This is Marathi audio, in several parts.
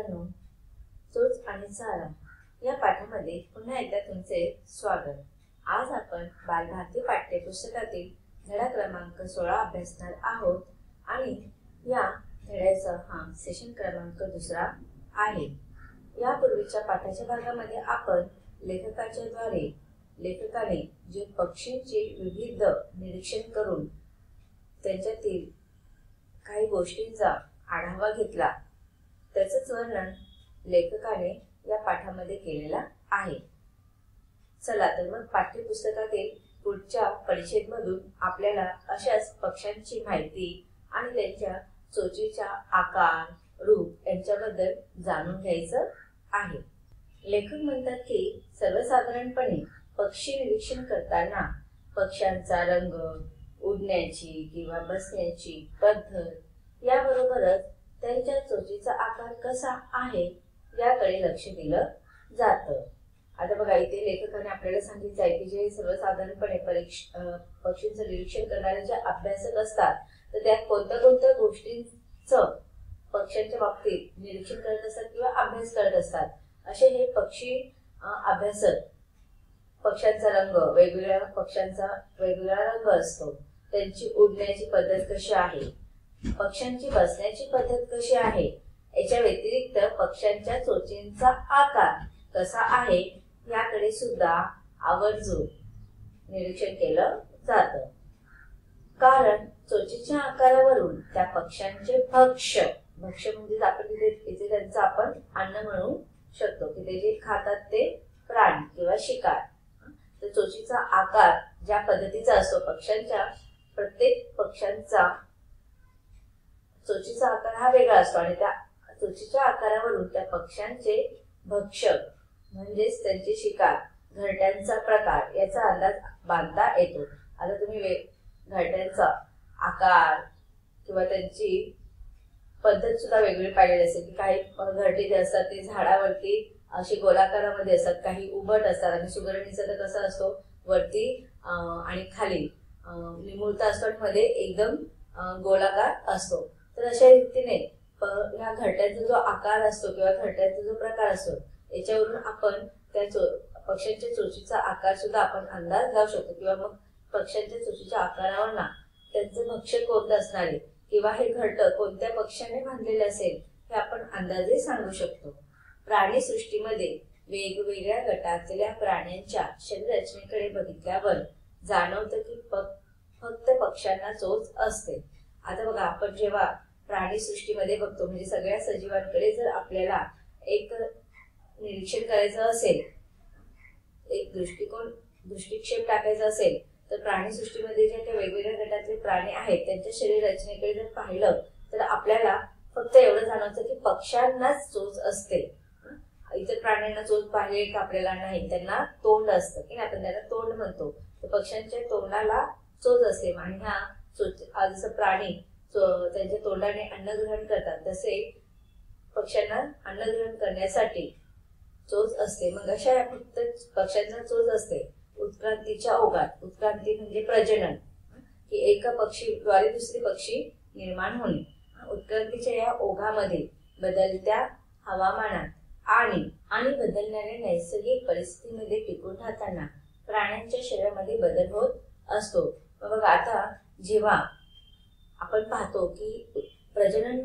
मित्रांनो, चोच आणि चारा या पाठामध्ये पुन्हा एकदा तुमचे स्वागत। आज आपण बालभारती पाठ्यपुस्तकातील धडा क्रमांक 16 अभ्यासणार आहोत आणि या धड्याचा हा सेशन क्रमांक 2 आहे। यापूर्वीच्या पाठाच्या भागामध्ये आपण लेखकाच्या द्वारे लेखकाने जे पक्षींचे विविध निरीक्षण करून त्यांच्यातील काही गोष्टींचा आढावा घेतला, त्याचंच वर्णन लेखकाने या पाठामध्ये केलेला आहे। चला तर मग पाठ्यपुस्तकातील पुढच्या परिच्छेदमधून आपल्याला अशाच पक्ष्यांची माहिती आणि त्यांच्या चोचीचा आकार, रूप यांच्याबद्दल जाणून घ्यायचं आहे। लेखक म्हणतात की सर्वसाधारणपणे पक्षी निरीक्षण करताना पक्ष्यांचा रंग, उडण्याची किंवा बसण्याची पद्धत याबरोबरच त्यांच्या चोचीचा आकार कसा आहे याकडे लक्ष दिलं जातं। आता बघा, इथे लेखकाने आपल्याला सांगितलं आहे की जे सर्वसाधारणपणे पक्षींचं निरीक्षण करणारे जे अभ्यासक असतात तर त्यात कोणत्या गोष्टींचं पक्ष्यांच्या बाबतीत निरीक्षण करत असतात किंवा अभ्यास करत असतात। असे हे पक्षी अभ्यासक पक्ष्यांचा रंग, वेगवेगळ्या पक्ष्यांचा वेगवेगळा रंग असतो, त्यांची उडण्याची पद्धत कशी आहे, पक्ष्यांची बसण्याची पद्धत कशी आहे, याच्या व्यतिरिक्त पक्ष्यांच्या चोचींचा आकार कसा आहे याकडे सुद्धा आवर्जून निरीक्षण केलं जातं। कारण चोचीच्या आकारावरून त्या पक्ष्यांचे भक्ष्य म्हणजे आपण इथे त्यांचं आपण अन्न म्हणू शकतो की ते जे खातात ते प्राणी किंवा शिकार। तर चोचीचा आकार ज्या पद्धतीचा असतो, पक्ष्यांच्या प्रत्येक पक्ष्यांचा चोचीचा आकार हा वेगळा असतो आणि त्या चोचीच्या आकारावरून त्या पक्ष्यांचे भक्षक म्हणजेच त्यांचे शिकार, घरट्यांचा प्रकार याचा अंदाज बांधता येतो। आता तुम्ही घरट्यांचा आकार किंवा त्यांची पद्धत सुद्धा वेगळी पाहिलेली असेल की काही घरटे जे असतात ते झाडावरती असे गोलाकारामध्ये असतात, काही उभट असतात आणि सुगरणीचा तर कसा असतो, वरती आणि खाली निमुळता असतो आणि मध्ये एकदम गोलाकार असतो। तर अशा रीतीने ह्या घरट्यांचा जो आकार असतो किंवा घरट्यांचा जो प्रकार असतो याच्यावरून आपण त्या पक्ष्यांच्या चोचीचा आकार सुद्धा आपण अंदाज लावू शकतो किंवा मग पक्ष्यांच्या चोचीच्या आकारावर ना त्यांचं भक्ष्य कोणतं असणार आहे किंवा हे घरट कोणत्या पक्ष्याने बांधलेले असेल हे आपण अंदाजे सांगू शकतो। प्राणी सृष्टीमध्ये वेगवेगळ्या गटातल्या प्राण्यांच्या शरीर रचनेकडे बघितल्यावर जाणवतं की फक्त पक्ष्यांना चोच असते। आता बघा, आपण जेव्हा प्राणी सृष्टीमध्ये बघतो म्हणजे सगळ्या सजीवांकडे जर आपल्याला एक निरीक्षण करायचं असेल, एक दृष्टिक्षेप टाकायचा असेल तर प्राणी सृष्टीमध्ये जे काही वेगवेगळ्या गटातले प्राणी आहेत त्यांच्या शरीर रचनेकडे जर पाहिलं तर आपल्याला फक्त एवढं जाणवतं की पक्ष्यांनाच चोच असते। इतर प्राण्यांना चोच पाहिजे का आपल्याला नाही, त्यांना तोंड असतं की आपण त्यांना तोंड म्हणतो, तर पक्ष्यांच्या तोंडाला चोच असते आणि ह्या जसं प्राणी त्यांच्या तोंडाने अन्न ग्रहण करतात तसे पक्ष्यांना अन्न ग्रहण करण्यासाठी चोच असते। मग अशा फक्त पक्ष्यांना चोच असते उत्क्रांतीच्या ओघात। उत्क्रांती म्हणजे प्रजनन, की एका पक्षीद्वारे दुसरे पक्षी निर्माण होणे। उत्क्रांतीच्या या ओघामध्ये बदलत्या हवामानात आणि बदलणाऱ्या नैसर्गिक परिस्थितीमध्ये टिकून राहताना प्राण्यांच्या शरीरामध्ये बदल होत असतो। बघा, आता जेव्हा आपण पाहतो की प्रजनन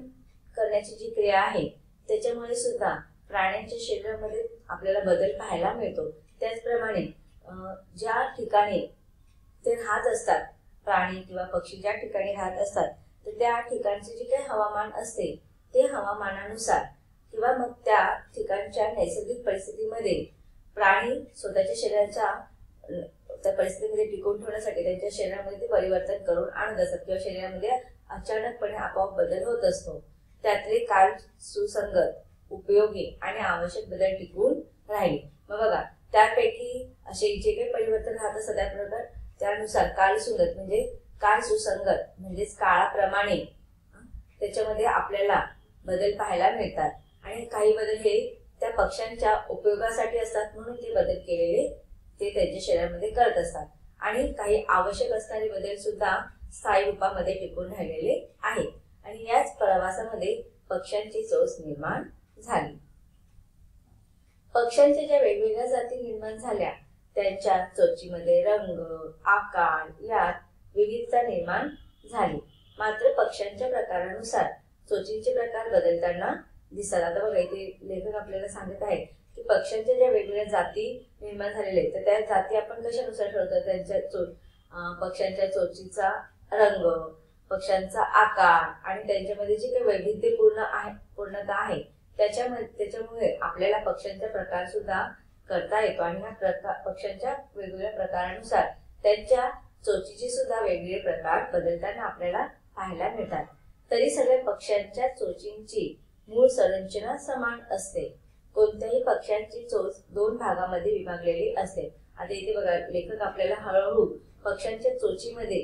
करण्याची जी क्रिया आहे त्याच्यामुळे सुद्धा प्राण्यांच्या शरीरामध्ये आपल्याला बदल पाहायला मिळतो। त्याचप्रमाणे ज्या ठिकाणी ते राहत असतात, प्राणी किंवा पक्षी ज्या ठिकाणी राहत असतात तर त्या ठिकाणचे जे काही हवामान असते ते हवामानानुसार किंवा मग त्या ठिकाणच्या नैसर्गिक परिस्थितीमध्ये प्राणी स्वतःच्या शरीराच्या त्या परिस्थितीमध्ये टिकून ठेवण्यासाठी त्यांच्या शरीरामध्ये ते परिवर्तन करून आणत असतात किंवा शरीरामध्ये अचानकपणे आपोआप बदल होत असतो। त्यातले काल सुसंगत, उपयोगी आणि आवश्यक बदल टिकून राहिले। मग बघा, त्यापैकी असे जे काही परिवर्तन राहत असतात त्या त्यानुसार कालसुसंगत म्हणजे काल सुसंगत म्हणजेच काळाप्रमाणे त्याच्यामध्ये आपल्याला बदल पाहायला मिळतात आणि काही बदल हे त्या पक्ष्यांच्या उपयोगासाठी असतात म्हणून ते बदल केलेले ते त्यांच्या शरीरामध्ये करत असतात आणि काही आवश्यक असणारे बदल सुद्धा स्थायी रूपामध्ये टिकून राहिलेले आहेत। आणि याच प्रवासामध्ये पक्ष्यांची चोच निर्माण झाली. पक्ष्यांच्या ज्या वेगवेगळ्या जाती निर्माण झाल्या त्यांच्या चोचीमध्ये रंग, आकार यात विविधता निर्माण झाली. मात्र पक्ष्यांच्या प्रकारानुसार चोचींचे प्रकार बदलताना दिसतात. आता बघा इथे लेखक आपल्याला सांगत आहे की पक्ष्यांच्या ज्या वेगवेगळ्या जाती निर्माण झालेल्या आहेत तर त्या जाती आपण कशानुसार ठरवतो, त्यांच्या पक्ष्यांच्या चोचीचा रंग, पक्ष्यांचा आकार आणि त्यांच्यामध्ये जी काही पूर्णता आहे त्याच्यामुळे आपल्याला पक्ष्यांचा प्रकार सुद्धा करता येतो आणि ह्या पक्ष्यांच्या वेगवेगळ्या प्रकारानुसार त्यांच्या चोचीचे सुद्धा वेगवेगळे प्रकार बदलताना आपल्याला पाहायला मिळतात. तरी सगळ्या पक्ष्यांच्या चोचींची मूळ संरचना समान असते. कोणत्याही पक्ष्यांची चोच 2 भागामध्ये विभागलेली असते. आता इथे बघा लेखक आपल्याला हळूहळू पक्ष्यांच्या चोचीमध्ये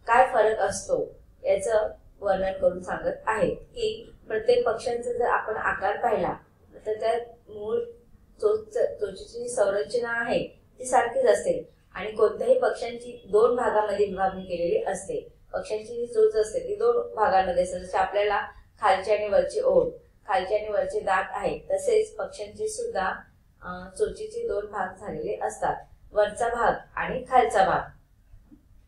काय फरक असतो याचं वर्णन करून सांगत आहे की प्रत्येक पक्ष्यांचा जर आपण आकार पाहिला तर त्या मूळ चोचीची संरचना आहे ती सारखीच असते आणि कोणत्याही पक्ष्यांची 2 भागामध्ये विभागणी केलेली असते. पक्ष्यांची जी चोच असते ती 2 भागांमध्ये असते. जसे आपल्याला खालची आणि वरची ओठ, खालचे आणि वरचे दात आहेत तसेच पक्ष्यांचे सुद्धा चोचीचे 2 भाग झालेले असतात, वरचा भाग आणि खालचा भाग.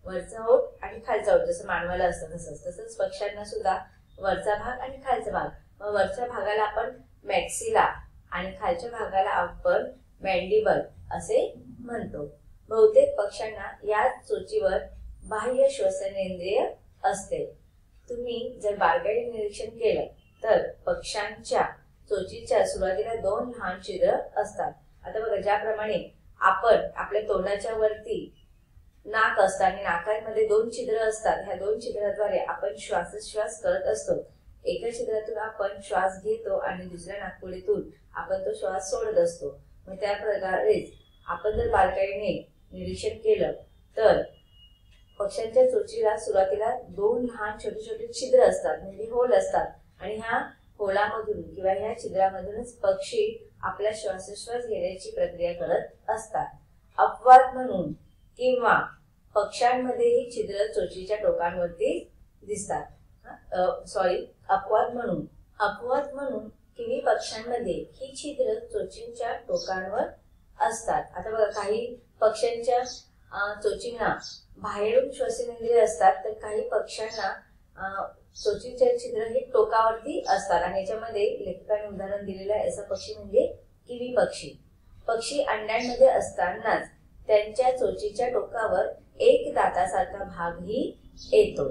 वरचा ओठ आणि खालचा ओठ जसं मानवाला असतं तसंच पक्ष्यांना सुद्धा वरचा भाग आणि खालचा भाग. वरच्या भागाला आपण मॅक्सिला आणि खालच्या भागाला आपण मॅन्डिबल असे म्हणतो. बहुतेक पक्ष्यांना या चोचीवर बाह्य श्वसनेंद्रिय असते. तुम्ही जर बारकाईने निरीक्षण केलं तर पक्ष्यांच्या चोचीच्या सुरुवातीला 2 लहान छिद्र असतात. आता बघा ज्याप्रमाणे आपण आपल्या तोंडाच्या वरती नाक असतं आणि नाकामध्ये 2 छिद्र असतात, ह्या 2 छिद्राद्वारे आपण श्वासोच्छ्वास करत असतो. एका छिद्रातून आपण श्वास घेतो आणि दुसऱ्या नाकपुडीतून आपण तो श्वास सोडत असतो. मग त्या प्रकारेच आपण जर बारकाईने निरीक्षण केलं तर पक्ष्यांच्या चोचीला सुरुवातीला 2 लहान छोटे छोटे छिद्र असतात म्हणजे होल असतात आणि ह्या होलामधून किंवा ह्या छिद्रामधूनच पक्षी आपला श्वासोच्छ्वास घेण्याची प्रक्रिया करत असतात. अपवाद म्हणून किंवा पक्ष्यांमध्येही छिद्र चोचीच्या टोकांवरती दिसतात. अपवाद म्हणून किवी पक्ष्यांमध्ये ही छिद्र चोचींच्या टोकांवर असतात. आता बघा काही पक्ष्यांच्या चोचींना बाहेरून श्वसनेंद्रिय असतात तर काही पक्ष्यांना चोचीचे छिद्र हे टोकावरती असतात आणि याच्यामध्ये लेखकाने उदाहरण दिलेलं आहे असं पक्षी म्हणजे किवी पक्षी. पक्षी अंड्यांमध्ये असतानाच त्यांच्या चोचीच्या टोकावर एक दातासारखा भागही येतो,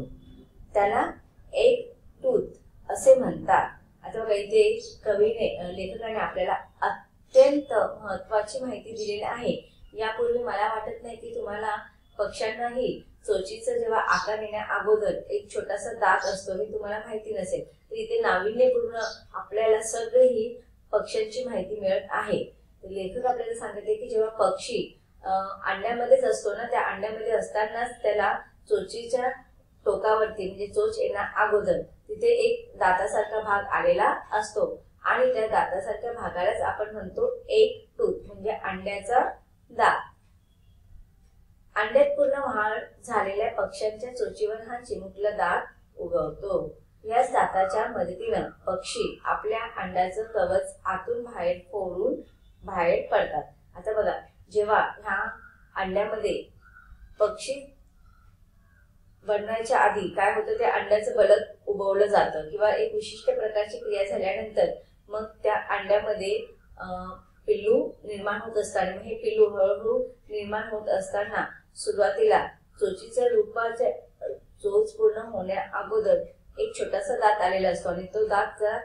त्याला एक टूथ असे म्हणतात. आता बघा इथे लेखकाने आपल्याला अत्यंत महत्वाची माहिती दिलेली आहे. यापूर्वी मला वाटत नाही की तुम्हाला पक्ष्यांनाही चोचीचा जेव्हा आकार येण्या अगोदर एक छोटासा दात असतो हे तुम्हाला माहिती नसेल, तर इथे नाविन्यपूर्ण आपल्याला सगळी पक्ष्यांची माहिती मिळत आहे. लेखक आपल्याला सांगते की जेव्हा पक्षी अंड्यामध्येच असतो ना, त्या अंड्यामध्ये असतानाच त्याला चोचीच्या टोकावरती म्हणजे चोच येण्या अगोदर तिथे एक दातासारखा भाग आलेला असतो आणि त्या दातासारख्या भागालाच आपण म्हणतो एक टूथ म्हणजे अंड्याचा दात. अंड्यात पूर्ण वाढ झालेल्या पक्ष्यांच्या चोचीवर हा चिमुकला दात उगवतो. याच दाताच्या मदतीनं पक्षी आपल्या अंड्याचं कवच आतून बाहेर फोडून बाहेर पडतात. आता बघा जेव्हा ह्या अंड्यामध्ये पक्षी बनण्याच्या आधी काय होतं, त्या अंड्याचं बलक उबवलं जातं किंवा एक विशिष्ट प्रकारची क्रिया झाल्यानंतर मग त्या अंड्यामध्ये पिल्लू निर्माण होत असताना हे पिल्लू हळूहळू निर्माण होत असताना सुरुवातीला चोचीच्या रूपाचे चोच पूर्ण होण्या अगोदर एक छोटासा दात आलेला असतो आणि तो दात जरा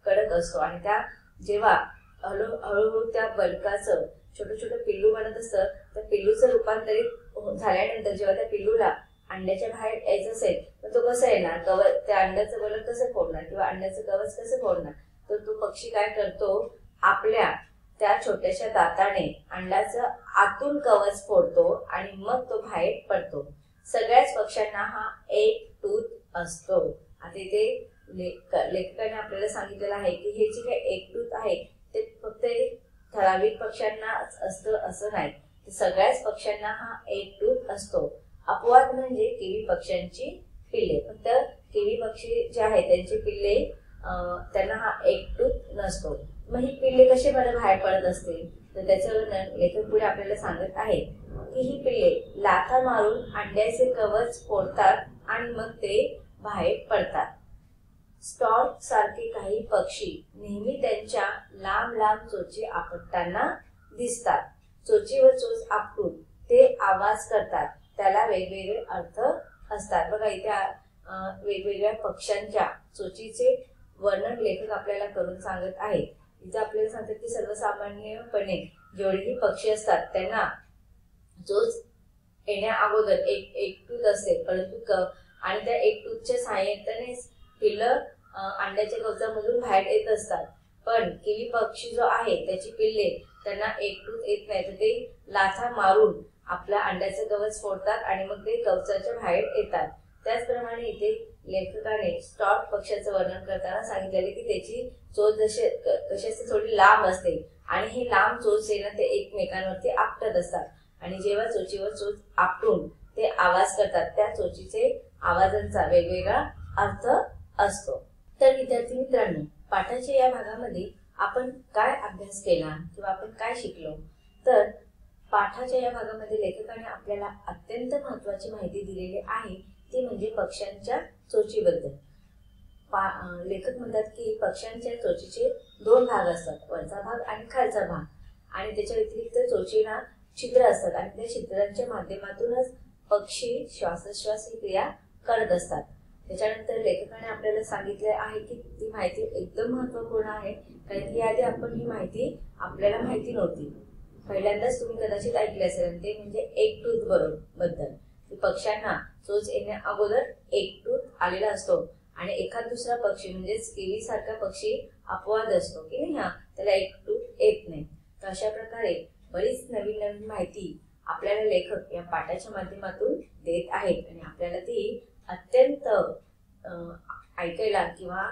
कडक असतो आणि त्या जेव्हा हळूहळू त्या बलकाचं छोटं छोटं पिल्लू बनत असतं तर पिल्लूचं रूपांतरित झाल्यानंतर जेव्हा त्या पिल्लूला अंड्याच्या बाहेर यायचं असेल तर तो कसं येणार, कवच त्या अंड्याचं बलक कसं फोडणार किंवा अंड्याचं कवच कसं फोडणार, तर तो पक्षी काय करतो आपल्या त्या छोट्याशा दाताने अंड्याचं आतून कवच फोडतो आणि मग तो बाहेर पडतो. सगळ्याच पक्ष्यांना हा एक टूथ असतो. आता इथे लेखकाने आपल्याला सांगितलेलं आहे की हे जे काही एक टूथ आहे ते फक्त ठराविक पक्ष्यांनाच असतं असं नाही, सगळ्याच पक्ष्यांना हा एक टूथ असतो. अपवाद म्हणजे किवी पक्ष्यांची पिल्ले. फक्त किवी पक्षी जे आहेत त्यांची पिल्ले त्यांना हा एकटूथ नसतो. मग ही पिल्ले कशी बरं बाहेर पडत असतील, तर त्याच्यावर लेखक पुढे आपल्याला सांगत आहेत की ही पिल्ले लाथा मारून अंड्याचे कवच फोडतात आणि मग ते बाहेर पडतात. स्टॉर्क सारखे काही पक्षी नेहमी त्यांच्या लांब लांब चोची आपटताना दिसतात. चोचीवर चोच आपटून ते आवाज करतात. त्याला वेगवेगळे अर्थ असतात. बघा इथे वेगवेगळ्या पक्ष्यांच्या चोचीचे वर्णन लेखक आपल्याला करून सांगत आहेत. इथे आपल्याला सांगतात की सर्वसामान्यपणे जेवढेही पक्षी असतात त्यांना चोच येण्या अगोदर एक टूथ असते, परंतु आणि त्या एक टूथच्या सहाय्याने पिल्लं अंड्याच्या कवचामधून बाहेर येत असतात. पण किवी पक्षी जो आहे त्याची पिल्ले त्यांना एक टूथ येत नाही, तर ते लाथा मारून आपल्या अंड्याचं कवच फोडतात आणि मग ते कवचाच्या बाहेर येतात. त्याचप्रमाणे इथे लेखकाने स्टॉर्क पक्ष्याचं वर्णन करताना सांगितलेले की त्याची चोच कशी असते, थोडी लांब असते आणि हे लांब चोच आहे ना ते एकमेकांवरती आपटत असतात आणि जेव्हा चोचीवर चोच आपटून ते आवाज करतात त्या चोचीचे आवाजांचा वेगवेगळा अर्थ असतो. तर विद्यार्थी मित्रांनो, पाठाच्या या भागामध्ये आपण काय अभ्यास केला किंवा आपण काय शिकलो, तर पाठाच्या या भागामध्ये लेखकाने आपल्याला अत्यंत महत्त्वाची माहिती दिलेली आहे, ती म्हणजे पक्ष्यांच्या चोचीबद्दल. लेखक म्हणतात की पक्ष्यांच्या चोचीचे दोन भाग असतात, वरचा भाग आणि खालचा भाग, आणि त्याच्या व्यतिरिक्त चोचीला छिद्र असतात आणि त्या छिद्रांच्या माध्यमातूनच पक्षी श्वासोच्छ्वास ही क्रिया करत असतात. त्याच्यानंतर लेखकाने आपल्याला सांगितले आहे की ती माहिती एकदम महत्त्वपूर्ण आहे, कारण की आधी आपण ही माहिती आपल्याला माहिती नव्हती. पहिल्यांदाच तुम्ही कदाचित ऐकले असेल, ते म्हणजे एक टूथ बद्दल. पक्ष्यांना चोच येण्या अगोदर एक टूथ आलेला असतो आणि एखाद दुसरा पक्षी म्हणजेच किवी सारखा पक्षी अपवाद असतो की नाही, त्याला एक टूथ येत नाही. तर अशा प्रकारे बरीच नवीन नवीन माहिती आपल्याला लेखक या पाठाच्या माध्यमातून देत आहेत आणि आपल्याला ती अत्यंत ऐकायला किंवा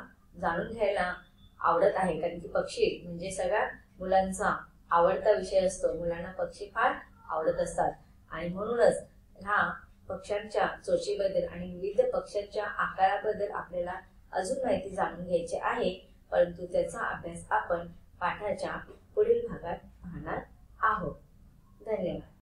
जाणून घ्यायला आवडत आहे, कारण की पक्षी म्हणजे सगळ्या मुलांचा आवडता विषय असतो. मुलांना पक्षी फार आवडत असतात आणि म्हणूनच ह्या पक्ष्यांच्या चोचीबद्दल आणि विविध पक्ष्यांच्या आकाराबद्दल आपल्याला अजून माहिती जाणून घ्यायची आहे, परंतु त्याचा अभ्यास आपण पाठाच्या पुढील भागात पाहणार आहोत. धन्यवाद.